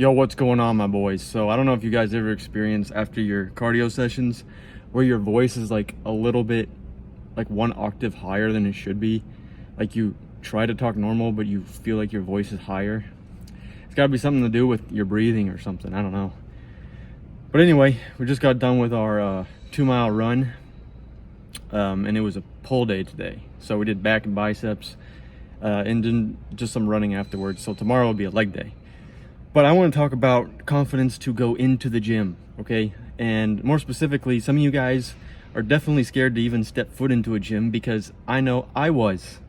Yo, what's going on, my boys? So I don't know if you guys ever experience after your cardio sessions where your voice is like a little bit like one octave higher than it should be. Like you try to talk normal, but you feel like your voice is higher. It's got to be something to do with your breathing or something. I don't know. But anyway, we just got done with our 2-mile run, and it was a pull day today. So we did back and biceps, and then just some running afterwards. So tomorrow will be a leg day. But I want to talk about confidence to go into the gym, okay? And more specifically, some of you guys are definitely scared to even step foot into a gym, because I know I was.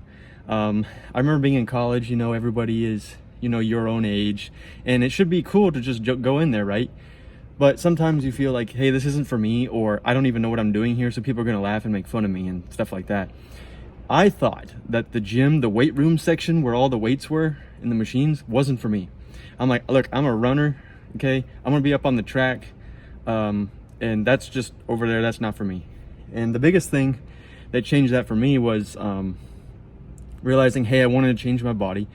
I remember being in college, you know, everybody is, you know, your own age, and it should be cool to just go in there, right? But sometimes you feel like, hey, this isn't for me, or I don't even know what I'm doing here, so people are going to laugh and make fun of me and stuff like that. I thought that the gym, the weight room section where all the weights were in the machines, wasn't for me. I'm like, look, I'm a runner, okay? I'm gonna be up on the track, and that's just over there, that's not for me. And the biggest thing that changed that for me was realizing, hey, I wanted to change my body.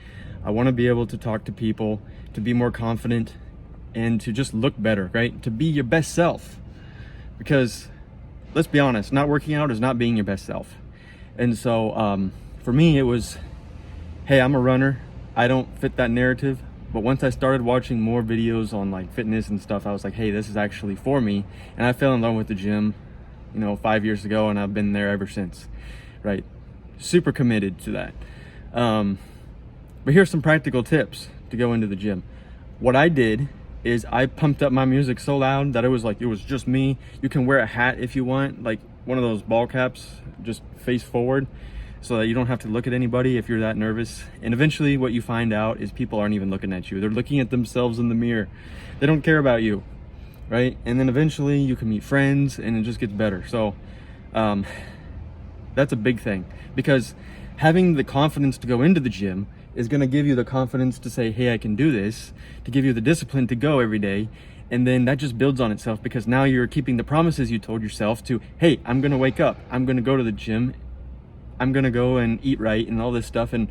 I wanna be able to talk to people, to be more confident, and to just look better, right? To be your best self. Because, let's be honest, not working out is not being your best self. And so, for me, it was, hey, I'm a runner. I don't fit that narrative. But once I started watching more videos on like fitness and stuff, I was like, hey, this is actually for me. And I fell in love with the gym, you know, 5 years ago, and I've been there ever since, right? Super committed to that. But here's some practical tips to go into the gym. What I did is I pumped up my music so loud that it was just me. You can wear a hat if you want, like one of those ball caps, just face forward, so that you don't have to look at anybody if you're that nervous. And eventually what you find out is people aren't even looking at you. They're looking at themselves in the mirror. They don't care about you, right? And then eventually you can meet friends and it just gets better. So that's a big thing, because having the confidence to go into the gym is going to give you the confidence to say, hey, I can do this, to give you the discipline to go every day. And then that just builds on itself, because now you're keeping the promises you told yourself to, hey, I'm going to wake up, I'm going to go to the gym, I'm gonna go and eat right and all this stuff. And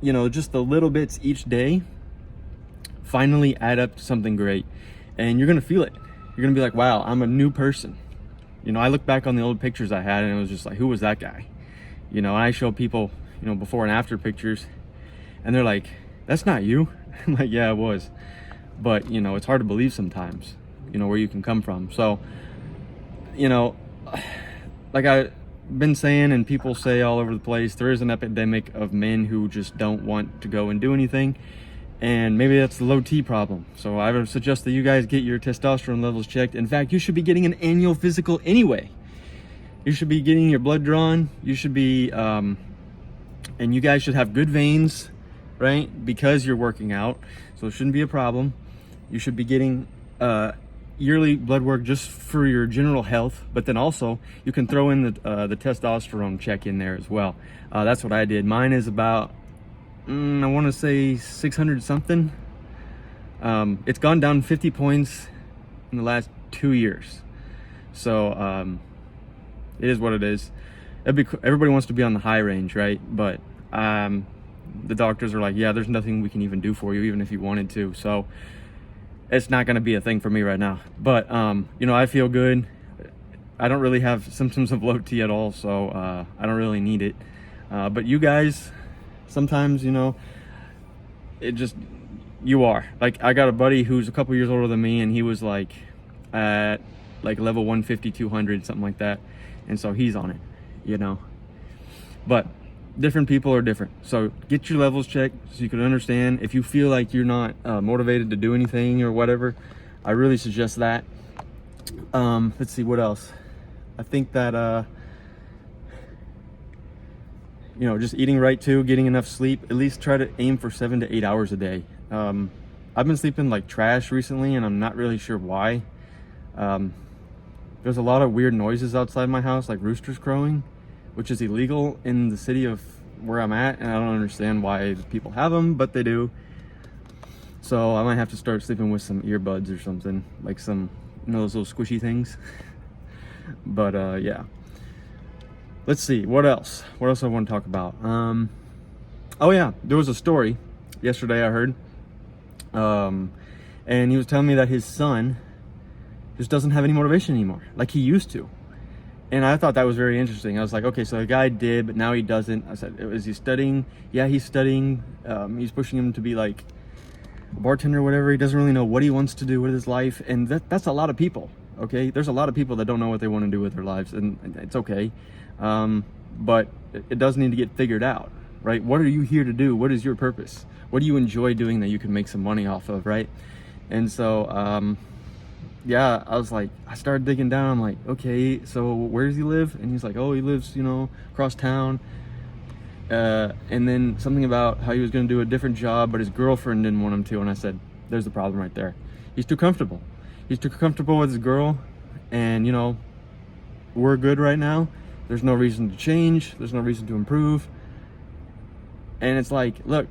you know, just the little bits each day finally add up to something great, and you're gonna feel it. You're gonna be like, wow, I'm a new person. You know, I look back on the old pictures I had and it was just like, who was that guy? You know, and I show people, you know, before and after pictures, and they're like, that's not you. I'm like, yeah, it was. But you know, it's hard to believe sometimes, you know, where you can come from. So, you know, like I've been saying, and people say all over the place, there is an epidemic of men who just don't want to go and do anything, and maybe that's the low T problem. So I would suggest that you guys get your testosterone levels checked. In fact, you should be getting an annual physical anyway. You should be getting your blood drawn. You should be and you guys should have good veins, right? Because you're working out, so it shouldn't be a problem. You should be getting yearly blood work just for your general health, but then also you can throw in the testosterone check in there as well. That's what I did. Mine is about I want to say 600 something. It's gone down 50 points in the last 2 years, so it is what it is. Everybody wants to be on the high range, right? But the doctors are like, yeah, there's nothing we can even do for you, even if you wanted to. So it's not going to be a thing for me right now. But you know, I feel good. I don't really have symptoms of low T at all, so I don't really need it. But you guys, sometimes, you know, it just, you are. Like, I got a buddy who's a couple years older than me, and he was like at like level 150, 200, something like that. And so he's on it, you know. But different people are different, so get your levels checked so you can understand. If you feel like you're not motivated to do anything or whatever, I really suggest that. Let's see, what else? I think that you know, just eating right too, getting enough sleep. At least try to aim for 7 to 8 hours a day. I've been sleeping like trash recently, and I'm not really sure why. There's a lot of weird noises outside my house, like roosters crowing, which is illegal in the city of where I'm at, and I don't understand why people have them, but they do. So I might have to start sleeping with some earbuds or something, like some, you know, those little squishy things. But yeah. Let's see, what else I want to talk about. Oh yeah, there was a story yesterday I heard, And he was telling me that his son just doesn't have any motivation anymore, like he used to. And I thought that was very interesting. I was like, okay, so the guy did, but now he doesn't. I said, is he studying? Yeah, he's studying. He's pushing him to be like a bartender or whatever. He doesn't really know what he wants to do with his life. And that's a lot of people, okay? There's a lot of people that don't know what they want to do with their lives, and it's okay. But it does need to get figured out, right? What are you here to do? What is your purpose? What do you enjoy doing that you can make some money off of, right? And so, yeah, I was like, I started digging down. I'm like, okay, so where does he live? And he's like, oh, he lives, you know, across town. And then something about how he was going to do a different job, but his girlfriend didn't want him to. And I said, there's the problem right there. He's too comfortable. He's too comfortable with his girl. And, you know, we're good right now. There's no reason to change. There's no reason to improve. And it's like, look,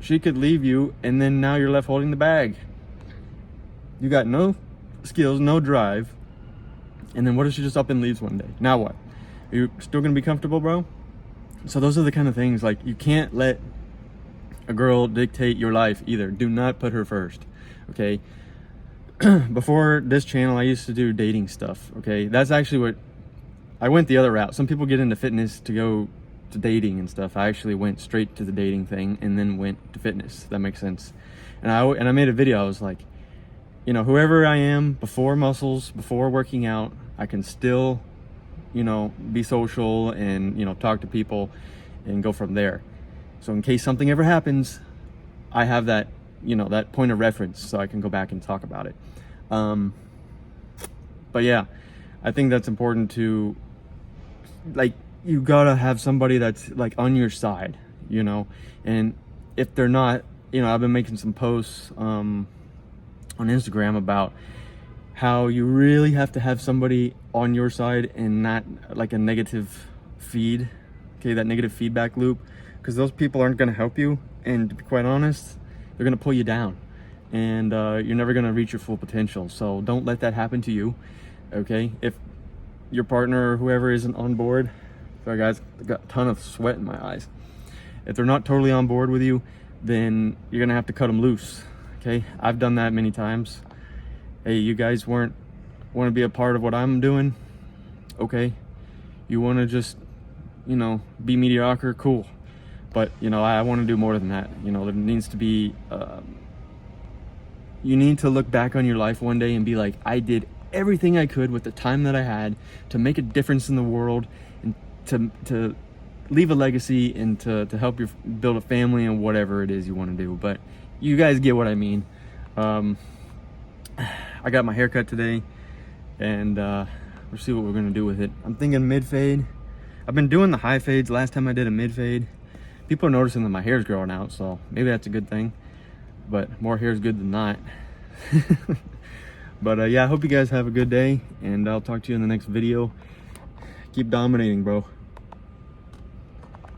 she could leave you, and then now you're left holding the bag. You got no skills, no drive, and then what if she just up and leaves one day? Now what? Are you still gonna be comfortable, bro? So those are the kind of things, like, you can't let a girl dictate your life either. Do not put her first, okay? Before this channel, I used to do dating stuff, okay? That's actually what I went the other route. Some people get into fitness to go to dating and stuff. I actually went straight to the dating thing and then went to fitness. That makes sense. And I made a video. I was like, you know, whoever I am before muscles, before working out, I can still, you know, be social and, you know, talk to people and go from there. So in case something ever happens, I have that, you know, that point of reference so I can go back and talk about it. But yeah, I think that's important to, like, you gotta have somebody that's like on your side, you know, and if they're not, you know, I've been making some posts, on Instagram about how you really have to have somebody on your side and not like a negative feed, okay, that negative feedback loop, because those people aren't going to help you, and to be quite honest, they're going to pull you down, and you're never going to reach your full potential. So don't let that happen to you, okay? If your partner or whoever isn't on board, sorry guys, I got a ton of sweat in my eyes. If they're not totally on board with you, then you're going to have to cut them loose. Okay, I've done that many times. Hey, you guys want to be a part of what I'm doing? Okay, you want to just, you know, be mediocre? Cool. But, you know, I want to do more than that. You know, there needs to be, you need to look back on your life one day and be like, I did everything I could with the time that I had to make a difference in the world and to leave a legacy and to help you build a family and whatever it is you want to do. But you guys get what I mean. I got my haircut today, and we'll see what we're gonna do with it. I'm thinking mid fade. I've been doing the high fades. Last time I did a mid fade, people are noticing that my hair's growing out, so maybe that's a good thing. But more hair is good than not. But yeah, I hope you guys have a good day, and I'll talk to you in the next video. Keep dominating, bro.